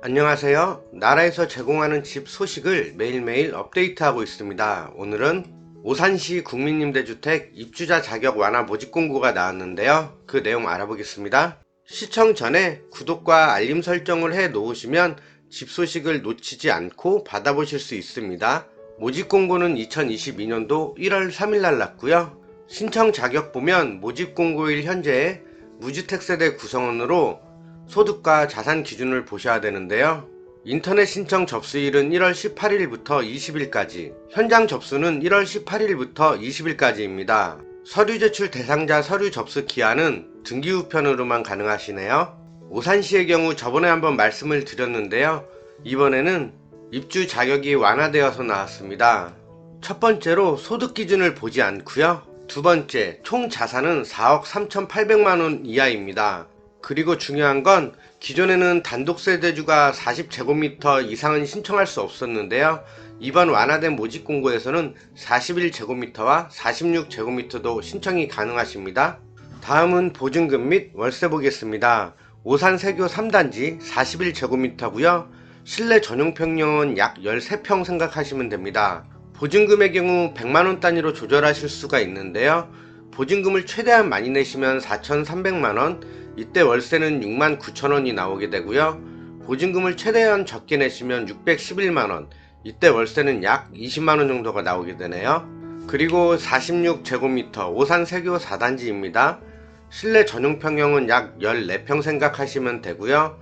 안녕하세요. 나라에서 제공하는 집 소식을 매일매일 업데이트하고 있습니다. 오늘은 오산시 국민임대주택 입주자 자격 완화 모집 공고가 나왔는데요. 그 내용 알아보겠습니다. 시청 전에 구독과 알림 설정을 해 놓으시면 집 소식을 놓치지 않고 받아보실 수 있습니다. 모집 공고는 2022년도 1월 3일 날 났고요. 신청 자격 보면 모집 공고일 현재의 무주택 세대 구성원으로 소득과 자산 기준을 보셔야 되는데요. 인터넷 신청 접수일은 1월 18일부터 20일까지, 현장 접수는 1월 18일부터 20일까지입니다. 서류 제출 대상자 서류 접수 기한은 등기 우편으로만 가능하시네요. 오산시의 경우 저번에 한번 말씀을 드렸는데요. 이번에는 입주 자격이 완화되어서 나왔습니다. 첫 번째로 소득 기준을 보지 않고요. 두 번째, 총 자산은 4억 3,800만원 이하입니다. 그리고 중요한 건 기존에는 단독세대주가 40제곱미터 이상은 신청할 수 없었는데요. 이번 완화된 모집 공고에서는 41제곱미터와 46제곱미터도 신청이 가능하십니다. 다음은 보증금 및 월세 보겠습니다. 오산 세교 3단지 41제곱미터고요. 실내 전용 평형은 약 13평 생각하시면 됩니다. 보증금의 경우 100만원 단위로 조절하실 수가 있는데요. 보증금을 최대한 많이 내시면 4,300만원, 이때 월세는 69,000원이 나오게 되고요. 보증금을 최대한 적게 내시면 611만원, 이때 월세는 약 20만원 정도가 나오게 되네요. 그리고 46제곱미터 오산 세교 4단지입니다. 실내 전용 평형은 약 14평 생각하시면 되고요.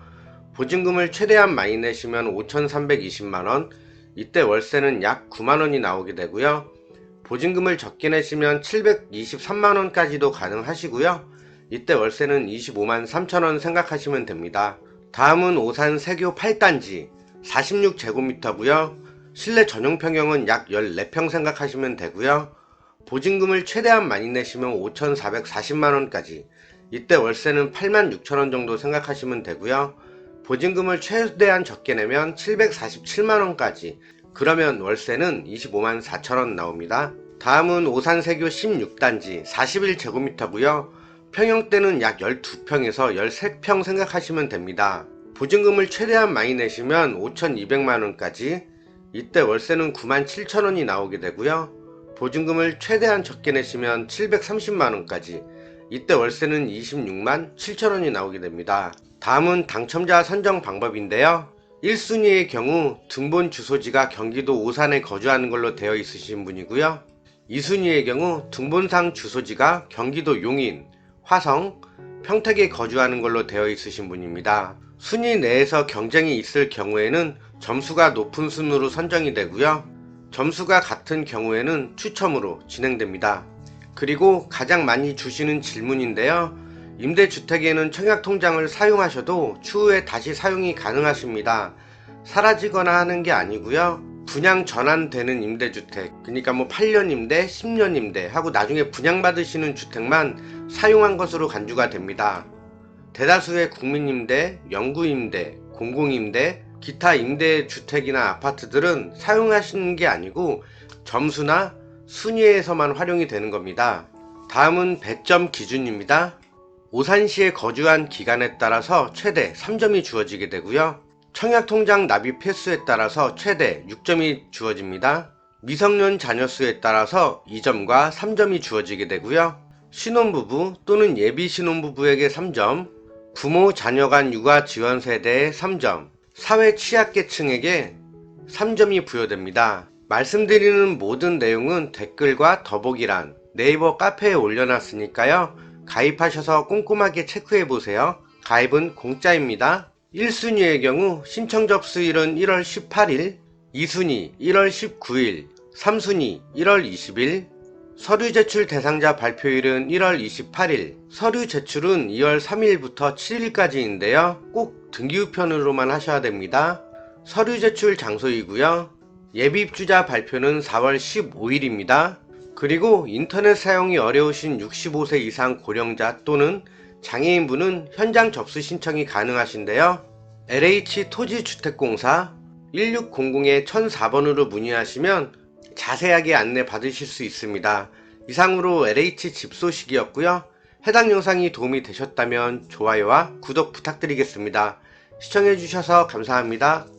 보증금을 최대한 많이 내시면 5,320만원, 이때 월세는 약 9만원이 나오게 되고요. 보증금을 적게 내시면 723만원까지도 가능하시고요. 이때 월세는 25만 3천원 생각하시면 됩니다. 다음은 오산 세교 8단지 46제곱미터고요. 실내 전용 평형은 약 14평 생각하시면 되고요. 보증금을 최대한 많이 내시면 5,440만원까지, 이때 월세는 8만 6천원 정도 생각하시면 되고요. 보증금을 최대한 적게 내면 747만원까지, 그러면 월세는 25만 4천원 나옵니다. 다음은 오산 세교 16단지 41제곱미터고요. 평형대는 약 12평에서 13평 생각하시면 됩니다. 보증금을 최대한 많이 내시면 5,200만원까지, 이때 월세는 9만 7천원이 나오게 되고요. 보증금을 최대한 적게 내시면 730만원까지, 이때 월세는 26만 7천원이 나오게 됩니다. 다음은 당첨자 선정 방법인데요. 1순위의 경우 등본 주소지가 경기도 오산에 거주하는 걸로 되어 있으신 분이고요. 2순위의 경우 등본상 주소지가 경기도 용인, 화성, 평택에 거주하는 걸로 되어 있으신 분입니다. 순위 내에서 경쟁이 있을 경우에는 점수가 높은 순으로 선정이 되고요. 점수가 같은 경우에는 추첨으로 진행됩니다. 그리고 가장 많이 주시는 질문인데요. 임대주택에는 청약통장을 사용하셔도 추후에 다시 사용이 가능하십니다. 사라지거나 하는 게 아니고요. 분양 전환되는 임대주택, 그러니까 뭐 8년 임대, 10년 임대 하고 나중에 분양받으시는 주택만 사용한 것으로 간주가 됩니다. 대다수의 국민임대, 영구임대, 공공임대, 기타 임대주택이나 아파트들은 사용하시는 게 아니고 점수나 순위에서만 활용이 되는 겁니다. 다음은 배점 기준입니다. 오산시에 거주한 기간에 따라서 최대 3점이 주어지게 되고요. 청약통장 납입 횟수에 따라서 최대 6점이 주어집니다. 미성년 자녀 수에 따라서 2점과 3점이 주어지게 되고요. 신혼부부 또는 예비 신혼부부에게 3점, 부모 자녀 간 육아 지원 세대에 3점, 사회 취약계층에게 3점이 부여됩니다. 말씀드리는 모든 내용은 댓글과 더보기란, 네이버 카페에 올려놨으니까요. 가입하셔서 꼼꼼하게 체크해보세요. 가입은 공짜입니다. 1순위의 경우 신청 접수일은 1월 18일, 2순위 1월 19일, 3순위 1월 20일, 서류 제출 대상자 발표일은 1월 28일, 서류 제출은 2월 3일부터 7일까지인데요. 꼭 등기우편으로만 하셔야 됩니다. 서류 제출 장소이고요. 예비 입주자 발표는 4월 15일입니다. 그리고 인터넷 사용이 어려우신 65세 이상 고령자 또는 장애인분은 현장 접수 신청이 가능하신데요. LH토지주택공사 1600-1004번으로 문의하시면 자세하게 안내 받으실 수 있습니다. 이상으로 LH 집 소식이었고요. 해당 영상이 도움이 되셨다면 좋아요와 구독 부탁드리겠습니다. 시청해주셔서 감사합니다.